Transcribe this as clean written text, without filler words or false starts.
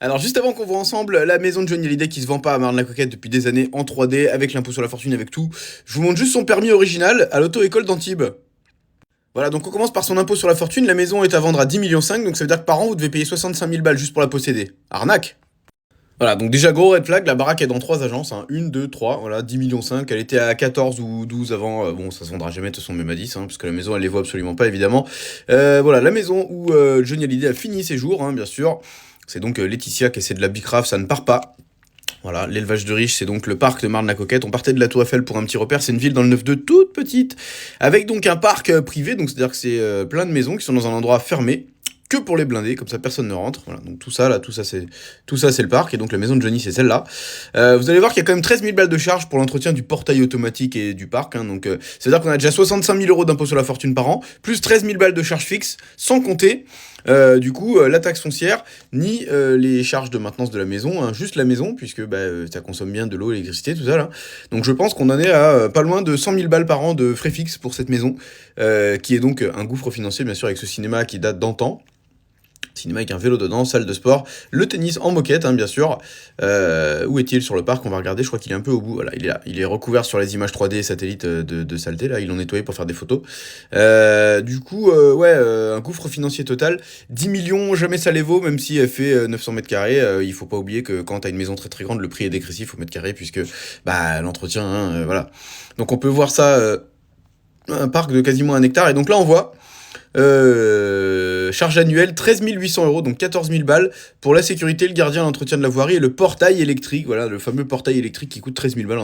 Alors juste avant qu'on voit ensemble la maison de Johnny Hallyday qui se vend pas à Marne-la-Coquette depuis des années en 3D, avec l'impôt sur la fortune, avec tout, je vous montre juste son permis original à l'auto-école d'Antibes. Voilà, donc on commence par son impôt sur la fortune, la maison est à vendre à 10,5 millions, donc ça veut dire que par an vous devez payer 65 000 balles juste pour la posséder. Arnaque. Voilà, donc déjà gros red flag, la baraque est dans 3 agences, hein, 1, 2, 3, voilà, 10,5 millions, elle était à 14 ou 12 avant, bon ça se vendra jamais de toute façon même à 10, hein, parce que la maison elle les vaut absolument pas évidemment. Voilà, la maison où Johnny Hallyday a fini ses jours, hein, bien sûr, c'est donc Laetitia qui essaie de la bicrave, ça ne part pas. Voilà, l'élevage de riches, c'est donc le parc de Marne-la-Coquette. On partait de la Tour Eiffel pour un petit repère. C'est une ville dans le 9-2 toute petite, avec donc un parc privé. Donc c'est-à-dire que c'est plein de maisons qui sont dans un endroit fermé, que pour les blindés, comme ça personne ne rentre. Voilà, donc tout ça là, tout ça c'est le parc. Et donc la maison de Johnny c'est celle-là. Vous allez voir qu'il y a quand même 13 000 balles de charge pour l'entretien du portail automatique et du parc. Hein, donc c'est-à-dire qu'on a déjà 65 000 euros d'impôt sur la fortune par an, plus 13 000 balles de charges fixes, sans compter la taxe foncière, ni les charges de maintenance de la maison, hein, juste la maison, puisque ça consomme bien de l'eau, l'électricité, tout ça là. Donc je pense qu'on en est à pas loin de 100 000 balles par an de frais fixes pour cette maison, qui est donc un gouffre financier, bien sûr, avec ce cinéma qui date d'antan. Cinéma avec un vélo dedans, salle de sport, le tennis en moquette, hein, bien sûr. Où est-il sur le parc? On va regarder, je crois qu'il est un peu au bout. Voilà, il est là. Il est recouvert sur les images 3D satellites de saleté, là. Ils l'ont nettoyé pour faire des photos. Un gouffre financier total. 10 millions, jamais ça les vaut, même si elle fait 900 mètres carrés. Il faut pas oublier que quand t'as une maison très très grande, le prix est dégressif au mètre carré, puisque l'entretien, hein, voilà. Donc on peut voir ça, un parc de quasiment 1 hectare. Et donc là, on voit. Charge annuelle 13 800 euros, donc 14 000 balles pour la sécurité, le gardien, l'entretien de la voirie et le portail électrique. Voilà, le fameux portail électrique qui coûte 13 000 balles.